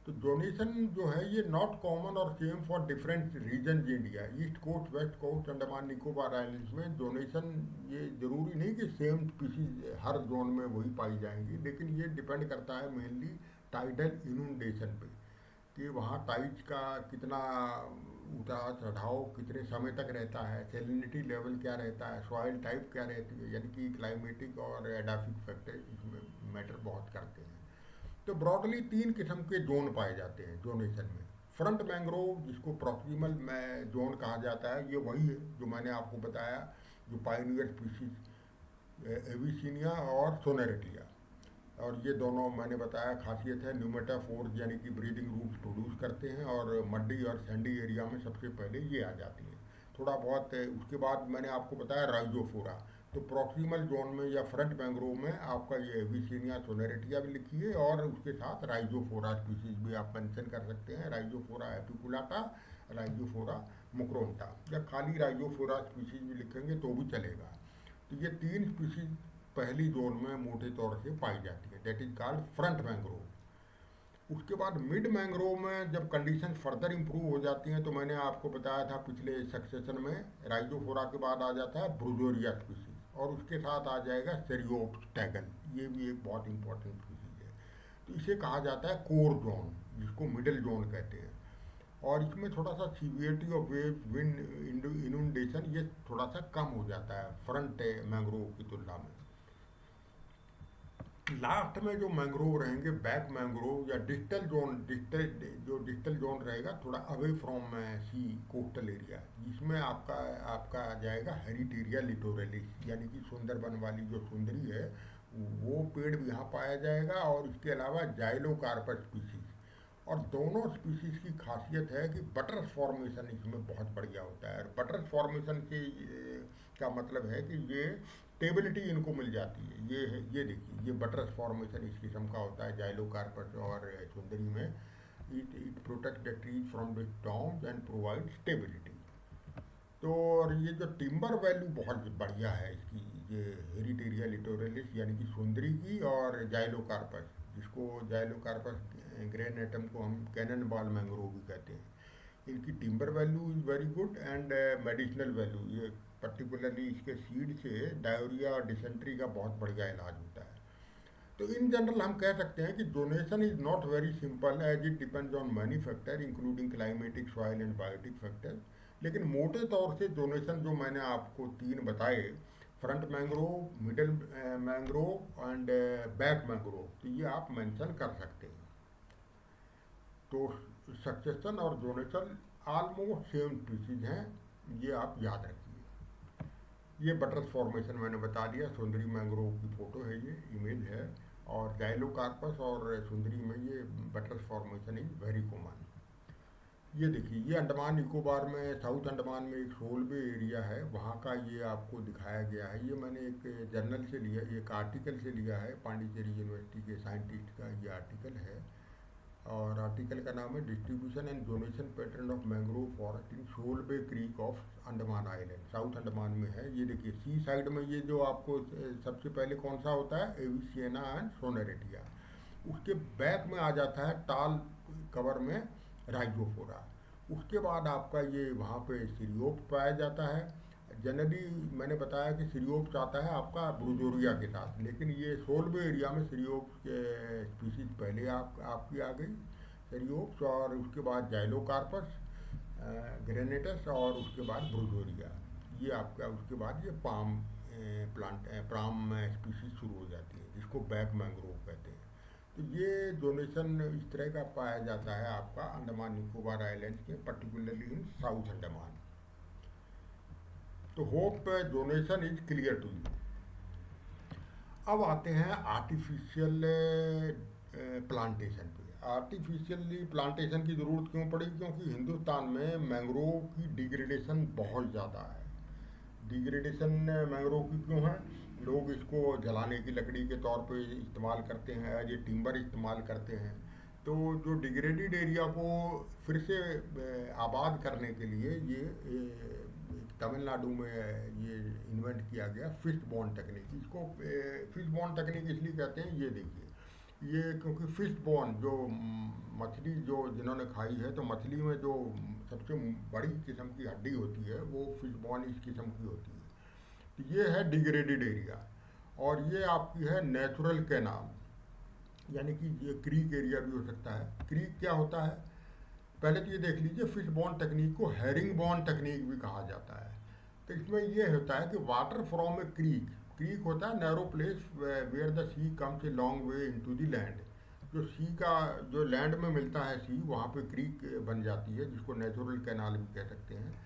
तो डोनेशन जो है ये नॉट कॉमन और same for different region India, east coast, west coast, Andaman Nicobar islands में डोनेशन ये जरूरी नहीं कि सेम स्पीशीज हर जोन में वही पाई जाएंगी, लेकिन ये डिपेंड करता है मेनली टाइडल इनुंडेशन पे, कि वहाँ टाइड्स का कितना उतार चढ़ाव कितने समय तक रहता है, सेलिनिटी लेवल क्या रहता है, सॉइल टाइप क्या रहती है, यानी कि क्लाइमेटिक और एडाफिक फैक्टर इसमें मैटर बहुत करते हैं। तो ब्रॉडली 3 किस्म के जोन पाए जाते हैं डोनेशन में। फ्रंट मैंग्रोव जिसको प्रॉक्सिमल में जोन कहा जाता है, ये वही है जो मैंने आपको बताया, जो पाइनियर स्पीशीज एविसिनिया और सोनेरेटिया। और ये दोनों मैंने बताया खासियत है न्यूमेटाफोर यानी कि ब्रीदिंग रूट्स प्रोड्यूस करते हैं, और मड्डी और सैंडी एरिया में सबसे पहले ये आ जाती है। थोड़ा बहुत उसके बाद मैंने आपको बताया राइजोफोरा। तो प्रॉक्सिमल जोन में या फ्रंट मैंग्रोव में आपका ये एविसिनिया सोनेरेटिया भी लिखिए, और उसके साथ राइजोफोरा स्पीशीज भी आप मेंशन कर सकते हैं, राइजोफोरा एपिकुलाटा, राइजोफोरा मुक्रोंटा, या खाली राइजोफोरा स्पीशीज भी लिखेंगे तो भी चलेगा। तो ये 3 स्पीशीज पहली जोन में मोटे तौर से पाई जाती है, that is called front mangrove. उसके बाद मिड मैंग्रोव में जब कंडीशन फर्दर इंप्रूव हो जाती हैं, तो मैंने आपको बताया था पिछले सक्सेशन में, राइजोफोरा के बाद आ जाता है ब्रूजोरिया स्पीशीज, और उसके साथ आ जाएगा सेरियोप्स टैगन, ये भी एक बहुत इंपॉर्टेंट स्पीशीज है। तो इसे कहा जाता है कोर जोन, जिसको मिडिल जोन कहते हैं। और इसमें थोड़ा सा सीवियरिटी ऑफ वेव, विंड इनुंडेशन ये थोड़ा सा कम हो जाता है फ्रंट मैंग्रोव की तुलना में। लास्ट में जो मैंग्रोव रहेंगे बैक मैंग्रोव या डिस्टल जोन, डिस्टल जोन रहेगा थोड़ा away from sea coastal area, जिसमें आपका आपका आ जाएगा हेरिटेरिया लिटोरलिस, यानी कि सुंदरबन वाली जो सुंदरी है वो पेड़ भी यहाँ पाया जाएगा, और इसके अलावा जाइलोकार्पस स्पीशीज। और दोनों स्पीशीज की खासियत है कि बटर फॉर्मेशन इसमें बहुत बढ़िया होता है। और बटर फॉर्मेशन के का मतलब है कि ये स्टेबिलिटी इनको मिल जाती है। ये देखिए ये बटर फॉर्मेशन इस किस्म का होता है जाइलोकार्पस और सुंदरी में। It protect the trees from the storms and provide stability. तो और ये जो टिम्बर वैल्यू बहुत बढ़िया है इसकी, ये हेरिटेरिया लिटोरलिस यानी कि सुंदरी की, और जाइलोकार्पस, जिसको जाइलोकार्पस ग्रेनेटम को हम कैनन बॉल मैंग्रोव भी कहते हैं। इनकी timber value is very good and medicinal value. ये पर्टिकुलरली इसके सीड से डायरिया और डिसेंट्री का बहुत बढ़िया इलाज होता है। तो इन जनरल हम कह सकते हैं कि zonation is not very simple as it depends on many factor including climatic, soil and biotic factor. लेकिन मोटे तौर से डोनेशन जो मैंने आपको तीन बताए, front mangrove, middle mangrove and back mangrove, तो ये आप मेंशन कर सकते हैं। तो सक्सेशन और डोनेशन ऑलमोस्ट सेम स्पीसीज हैं, ये आप याद रखिए। ये बटरस फॉर्मेशन मैंने बता दिया, सुंदरी मैंग्रोव की फ़ोटो है, ये इमेज है। और जाइलोकार्पस और सुंदरी में ये buttress formation is very common. ये देखिए, ये अंडमान निकोबार में, साउथ अंडमान में एक सोलवे एरिया है, वहाँ का ये आपको दिखाया गया है। ये मैंने एक जर्नल से लिया, एक आर्टिकल से लिया है, पांडिचेरी यूनिवर्सिटी के साइंटिस्ट का ये आर्टिकल है। और आर्टिकल का नाम है distribution and zonation pattern of mangrove forest in shoal bay creek of Andaman island, south Andaman में है। ये देखिए सी साइड में ये जो आपको सबसे पहले कौन सा होता है, एविसियना एंड सोनेरेटिया। उसके बैक में आ जाता है टाल कवर में राइजोफोरा। उसके बाद आपका ये वहाँ पे सीरियोप पाया जाता है। जनरली मैंने बताया कि सीरियोप्स आता है आपका ब्रूजोरिया के साथ, लेकिन ये सोलवे एरिया में सीरियोप्स के स्पीसीज पहले आपकी आ गई, सीरियोप्स, और उसके बाद जाइलोकार्पस, ग्रेनेटस, और उसके बाद ब्रूजोरिया। ये आपका उसके बाद ये पाम प्लांट पाम स्पीसीज शुरू हो जाती है, जिसको बैक मैंग्रोव कहते हैं। तो ये डोनेशन इस तरह का पाया जाता है आपका अंडमान निकोबार आइलैंड के, पर्टिकुलरली इन साउथ अंडमान। तो hope zonation is clear to you. अब आते हैं आर्टिफिशियल प्लांटेशन पे। आर्टिफिशियली प्लांटेशन की ज़रूरत क्यों पड़ी, क्योंकि हिंदुस्तान में मैंग्रोव की डिग्रेडेशन बहुत ज़्यादा है। डिग्रेडेशन मैंग्रोव की क्यों है, लोग इसको जलाने की लकड़ी के तौर पे इस्तेमाल करते हैं, एज ए टिम्बर इस्तेमाल करते हैं। तो जो डिग्रेडेड एरिया को फिर से आबाद करने के लिए ये तमिलनाडु में ये इन्वेंट किया गया फिश बॉन्ड टेक्निक। इसको फिश बॉन्ड टेक्निक इसलिए कहते हैं, ये देखिए, ये क्योंकि फिश बॉन्ड जो मछली जो जिन्होंने खाई है, तो मछली में जो सबसे बड़ी किस्म की हड्डी होती है वो फिश बॉन्ड इस किस्म की होती है। तो ये है डिग्रेडेड एरिया। और ये आपकी है नेचुरल कैनाल, यानी कि ये क्रीक एरिया भी हो सकता है। क्रीक क्या होता है, पहले तो ये देख लीजिए, फिश बॉन्ड टेक्निक को हेरिंग बॉन्ड टेक्निक भी कहा जाता है। तो इसमें ये होता है कि water from a creek, creek होता है narrow place where the sea comes a long way into the land. जो सी का जो लैंड में मिलता है सी, वहाँ पे क्रीक बन जाती है, जिसको नेचुरल कैनाल भी कह सकते हैं।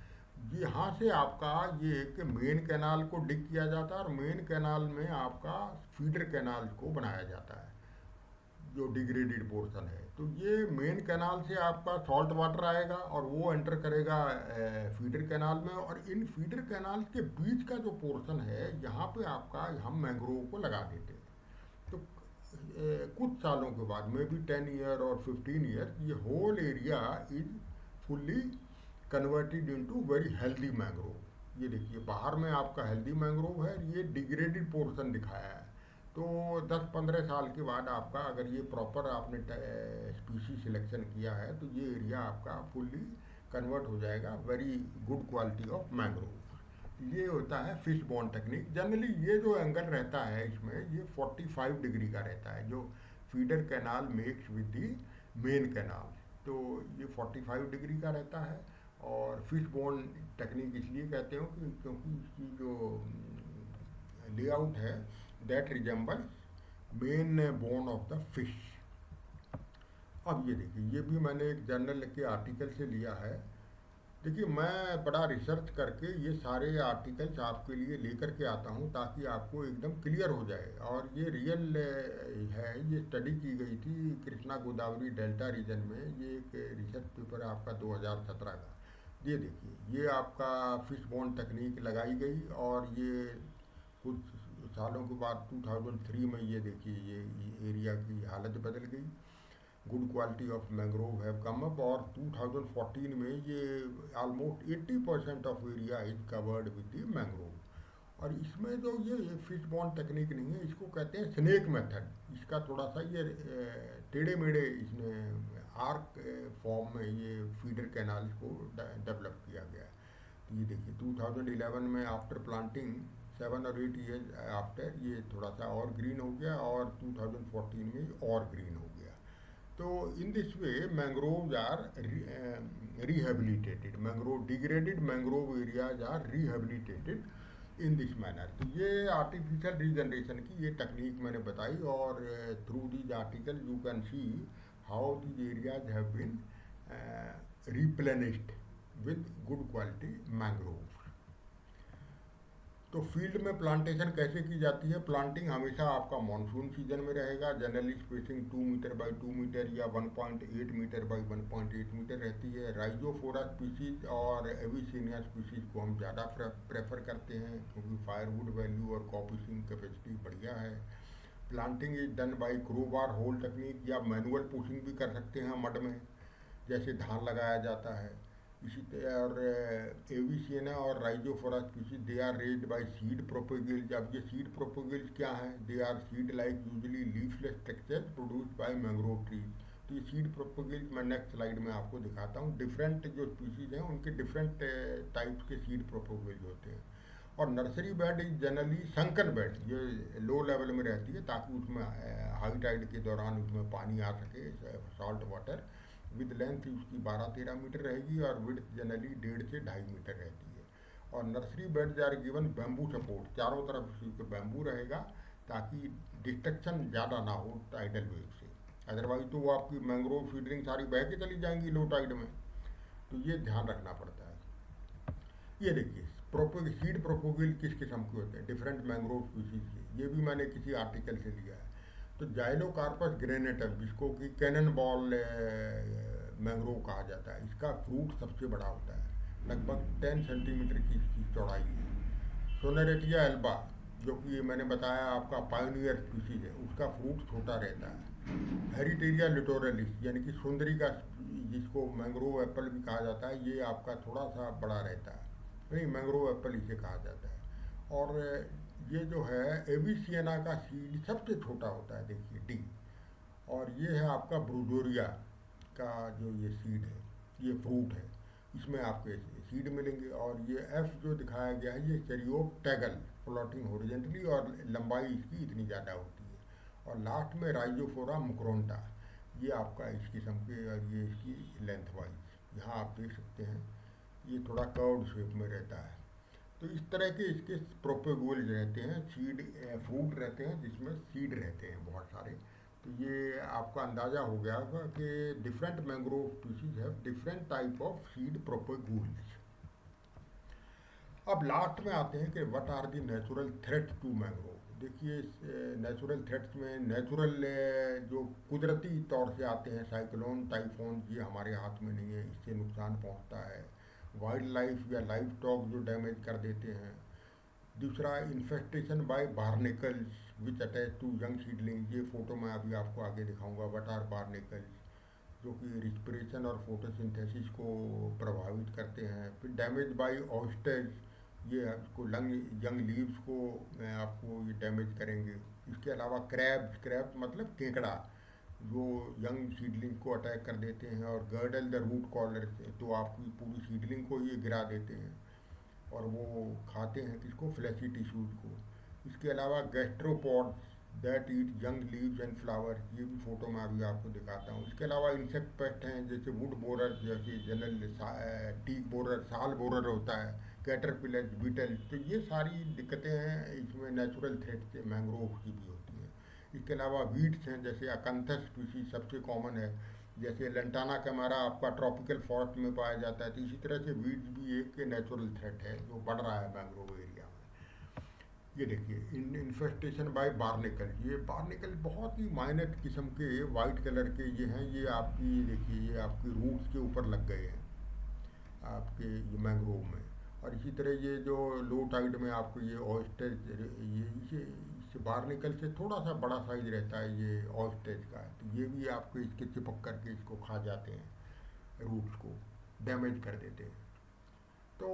यहाँ से आपका ये एक मेन कैनाल को डिग किया जाता है, और मेन कैनाल में आपका फीडर कैनाल को बनाया जाता है, जो डिग्रेडेड पोर्शन है। तो ये मेन कैनाल से आपका सॉल्ट वाटर आएगा और वो एंटर करेगा फीडर कैनाल में, और इन फीडर कैनाल के बीच का जो पोर्शन है, यहाँ पे आपका हम मैंग्रोव को लगा देते हैं। तो कुछ सालों के बाद, मे बी 10 ईयर और 15 ईयर, ये whole area is fully converted into very healthy mangrove. ये देखिए बाहर में आपका हेल्दी मैंग्रोव है, ये डिग्रेडेड पोर्शन दिखाया है। तो 10-15 साल के बाद आपका, अगर ये प्रॉपर आपने स्पीशी सिलेक्शन किया है, तो ये एरिया आपका फुल्ली कन्वर्ट हो जाएगा very good quality of mangrove. ये होता है फिश बॉन्ड टेक्निक। जनरली ये जो एंगल रहता है इसमें, ये 45 डिग्री का रहता है, जो feeder canal makes with the main canal. तो ये 45 डिग्री का रहता है। और फिश बॉन्ड टेक्निक इसलिए कहते हो कि क्योंकि इसकी जो लेआउट है, that resembles main bone of the fish. अब ये देखिए, ये भी मैंने एक जर्नल के आर्टिकल से लिया है। देखिए मैं बड़ा रिसर्च करके ये सारे आर्टिकल्स आपके लिए लेकर के आता हूँ, ताकि आपको एकदम क्लियर हो जाए। और ये रियल है, ये स्टडी की गई थी कृष्णा गोदावरी डेल्टा रीजन में। ये एक रिसर्च पेपर है आपका 2017 का। ये देखिए, ये आपका फिश बॉन्ड टेक्निक लगाई गई, और ये कुछ सालों के बाद 2003 में ये देखिए ये एरिया की हालत बदल गई। Good quality of mangrove have come up, और 2014 में ये almost 80% of area is covered with the mangrove. और इसमें जो ये फिश बॉन्ड टेक्निक नहीं है, इसको कहते हैं स्नेक मेथड। इसका थोड़ा सा ये टेढ़े मेढ़े इसमें आर्क फॉर्म में ये फीडर कैनाल को डेवलप किया गया है। तो ये देखिए 2011 में आफ्टर प्लांटिंग 7 और 8 ईयर्स आफ्टर ये थोड़ा सा और ग्रीन हो गया, और 2014 में और ग्रीन हो गया। तो in this way mangroves are rehabilitated, mangrove degraded mangrove areas are rehabilitated in this manner. तो ये आर्टिफिशियल रीजनरेशन की ये टेक्निक मैंने बताई, और through these article you can see how these areas have been replenished with good quality mangrove. तो field में plantation कैसे की जाती है? प्लांटिंग हमेशा आपका मानसून सीजन में रहेगा। Generally spacing 2 metre by 2 metre या 1.8 मीटर बाई 1.8 मीटर रहती है। राइजोफोरा स्पीसीज और एविसेनिया स्पीसीज को हम ज़्यादा प्रेफर करते हैं, क्योंकि फायरवुड वैल्यू और कॉपिंग कैपेसिटी बढ़िया है। Planting is done by crowbar hole technique, या मैनुअल पुशिंग भी कर सकते हैं मड में, जैसे धान लगाया जाता है। इसी तरह और एविसियना और rhizophora species they are raised by seed propagules. अब ये सीड प्रोपेगेल्स क्या हैं? They are seed like usually leafless structure produced by mangrove trees. तो ये सीड प्रोपेगेल्स मैं नेक्स्ट स्लाइड में आपको दिखाता हूँ। डिफरेंट जो स्पीसीज हैं उनके डिफरेंट टाइप्स के सीड प्रोपेगेल्स होते हैं। और nursery bed is generally sunken bed, ये लो लेवल में रहती है, ताकि उसमें हाई टाइड के दौरान उसमें पानी आ सके, सॉल्ट वाटर। विद लेंथ उसकी 12-13 मीटर रहेगी, और विड्थ जनरली 1.5 से 2.5 मीटर रहती है। और nursery beds are given bamboo support, चारों तरफ उसके बैम्बू रहेगा, ताकि डिस्ट्रक्शन ज़्यादा ना हो टाइडल वेव से। अदरवाइज तो वो आपकी मैंग्रोव फीडरिंग सारी बह के चली जाएंगी लो टाइड में। तो ये ध्यान रखना पड़ता है। ये देखिए सीड प्रोपोगल किस किस्म के होते हैं, डिफरेंट मैंग्रोव स्पीसीज के। ये भी मैंने किसी आर्टिकल से लिया है। तो जाइलोकार्पस ग्रेनेटम, जिसको कि कैनन बॉल मैंग्रोव कहा जाता है, इसका फ्रूट सबसे बड़ा होता है, लगभग 10 सेंटीमीटर की इसकी चौड़ाई है। सोनेरेटिया एल्बा, जो कि ये मैंने बताया आपका पायोनियर स्पीसीज है, उसका फ्रूट छोटा रहता है। हेरिटेरिया लिटोरलिस, यानी कि सुंदरी का, जिसको मैंग्रोव एप्पल भी कहा जाता है, ये आपका थोड़ा सा बड़ा रहता है, नहीं मैंग्रोव एप्पल इसे कहा जाता है। और ये जो है एविसियना का सीड सबसे छोटा होता है, देखिए डी। और ये है आपका ब्रूडोरिया का जो ये सीड है, ये फ्रूट है, इसमें आपके सीड मिलेंगे। और ये एफ जो दिखाया गया है, ये चेरियोप्टेगल, प्लॉटिंग हॉरिजेंटली, और लंबाई इसकी इतनी ज़्यादा होती है। और लास्ट में राइजोफोरा मुक्रोंटा, ये आपका इस किस्म के, और ये इसकी लेंथ वाइज यहाँ आप देख सकते हैं, ये थोड़ा कर्व्ड शेप में रहता है। तो इस तरह के इसके प्रोपेगोल्स रहते हैं, सीड फ्रूट रहते हैं जिसमें सीड रहते हैं बहुत सारे। तो ये आपका अंदाज़ा हो गया होगा कि different mangrove species have different type of seed propagules. अब लास्ट में आते हैं कि what are the natural threats to mangrove. देखिए नेचुरल थ्रेट्स में नेचुरल जो कुदरती तौर से आते हैं, साइक्लोन टाइफोन, ये हमारे हाथ में नहीं है, इससे नुकसान पहुंचता है। वाइल्ड लाइफ या लाइफ स्टॉक जो डैमेज कर देते हैं। दूसरा infestation by barnacles which attach to young seedling, ये फोटो मैं अभी आपको आगे दिखाऊंगा। व्हाट आर बार्नेकल्स, जो कि रिस्पिरेशन और फोटोसिंथेसिस को प्रभावित करते हैं। फिर डैमेज बाय ऑयस्टर्स, ये आपको यंग लीव्स को आपको ये डैमेज करेंगे। इसके अलावा क्रैब्स, क्रैब्स मतलब केकड़ा, जो यंग सीडलिंग को अटैक कर देते हैं। और गर्डल द रूट कॉलर से, तो आपकी पूरी सीडलिंग को ये गिरा देते हैं, और वो खाते हैं किसको? फ्लैशी टिश्यूज को। इसके अलावा gastropods that eat young leaves and flower, ये भी फोटो में अभी आपको दिखाता हूँ। इसके अलावा इंसेक्ट पेस्ट हैं, जैसे वुड बोरर, जैसे जनरल टीक बोरर, साल बोरर होता है, कैटरपिलर, बीटल। तो ये सारी दिक्कतें हैं इसमें, नेचुरल थ्रेट से मैंग्रोव की भी होती हैं। इसके अलावा वीड्स हैं, जैसे अकंथस स्पीसीज सबसे कॉमन है, जैसे लंटाना कैमरा आपका ट्रॉपिकल फॉरेस्ट में पाया जाता है। तो इसी तरह से वीड्स भी एक नेचुरल थ्रेट है जो बढ़ रहा है मैंग्रोव एरिया में। ये देखिए इन्फेस्टेशन बाय बार्निकल, ये बार्निकल बहुत ही माइनर किस्म के वाइट कलर के ये हैं। ये आपकी देखिए, ये आपकी रूट्स के ऊपर लग गए हैं आपके ये मैंग्रोव में। और इसी तरह ये जो लो टाइड में आपको ये ऑयस्टर, ये इससे बाहर निकल से थोड़ा सा बड़ा साइज रहता है ये ऑस्ट्रिच का, तो ये भी आपको इसके चिपक करके इसको खा जाते हैं, रूट्स को डैमेज कर देते हैं। तो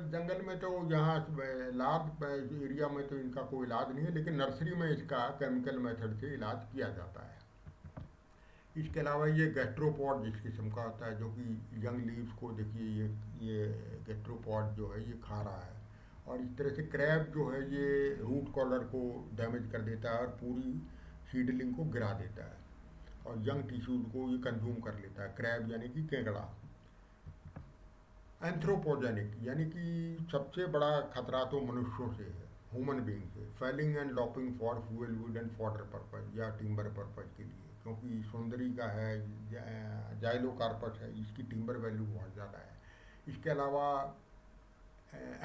जंगल में तो यहाँ लार्ज एरिया में तो इनका कोई इलाज नहीं है, लेकिन नर्सरी में इसका केमिकल मेथड से इलाज किया जाता है। इसके अलावा ये गैस्ट्रोपॉड जिस किस्म का होता है, जो कि यंग लीव्स को देखिए ये गैस्ट्रोपॉड जो है ये खा रहा है। और इस तरह से क्रैब जो है ये रूट कॉलर को डैमेज कर देता है और पूरी सीडलिंग को गिरा देता है, और यंग टिश्यूज को ये कंज्यूम कर लेता है, क्रैब यानी कि केकड़ा। एंथ्रोपोजेनिक यानी कि सबसे बड़ा खतरा तो मनुष्यों से है, ह्यूमन बींग से, felling and lopping for fuel wood and fodder purpose या टिम्बर पर्पज के लिए, क्योंकि सुंदरी का है, जाइलोकार्पस है, इसकी टिम्बर वैल्यू बहुत ज़्यादा है। इसके अलावा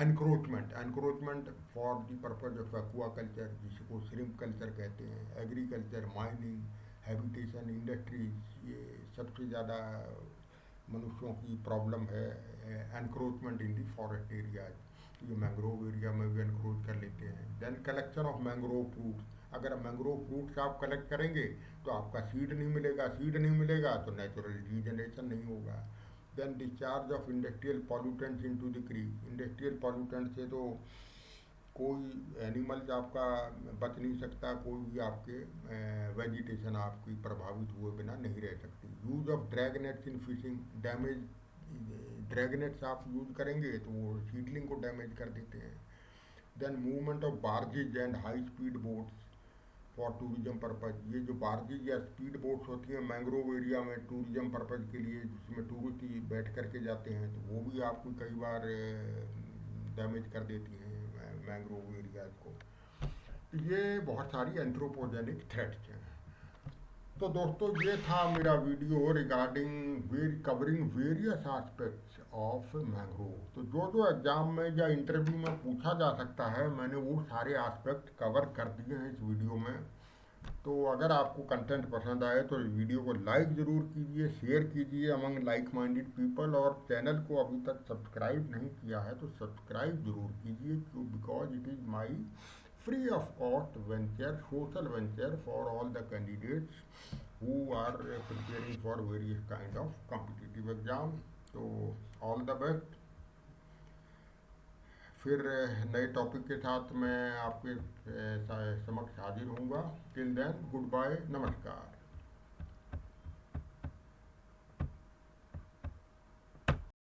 encroachment for the purpose of aqua culture, जिसको श्रिम्प कल्चर कहते हैं, एग्रीकल्चर, माइनिंग, हैबिटेशन, इंडस्ट्रीज, ये सबसे ज़्यादा मनुष्यों की प्रॉब्लम है। Encroachment in the forest areas, ये मैंग्रोव एरिया में भी एनक्रोच कर लेते हैं। Then collection of mangrove fruits, अगर मैंग्रोव फ्रूट्स आप कलेक्ट करेंगे तो आपका सीड नहीं मिलेगा, सीड नहीं मिलेगा तो नेचुरल रीजनरेशन नहीं होगा। Then discharge of industrial pollutants into the creek, industrial pollutant से तो कोई एनिमल्स आपका बच नहीं सकता, कोई भी आपके वेजिटेशन आपकी प्रभावित हुए बिना नहीं रह सकती। Use of drag nets in fishing, damage drag nets आप यूज़ करेंगे तो वो सीडलिंग को डैमेज कर देते हैं। Then movement of barges and high speed boats for tourism purpose, ये जो बार्जेज या स्पीड बोट्स होती हैं मैंग्रोव एरिया में टूरिज्म पर्पज के लिए, जिसमें टूरिस्ट ही बैठ करके जाते हैं, तो वो भी आपको कई बार डैमेज कर देती हैं मैंग्रोव एरियाज को। ये बहुत सारी एंथ्रोपोजेनिक थ्रेट्स हैं। तो दोस्तों ये था मेरा video regarding covering various aspects of mangrove. तो जो एग्जाम में या इंटरव्यू में पूछा जा सकता है, मैंने वो सारे एस्पेक्ट कवर कर दिए हैं इस वीडियो में। तो अगर आपको कंटेंट पसंद आए तो वीडियो को लाइक ज़रूर कीजिए, शेयर कीजिए अमंग लाइक माइंडेड पीपल, और चैनल को अभी तक सब्सक्राइब नहीं किया है तो सब्सक्राइब ज़रूर कीजिए, क्यों, because it is my free of cost venture, social venture for all the candidates who are preparing for various kind of competitive exam. तो all the best। फिर नए टॉपिक के साथ मैं आपके समक्ष हाजिर होऊंगा। टिल देन गुड बाय, नमस्कार।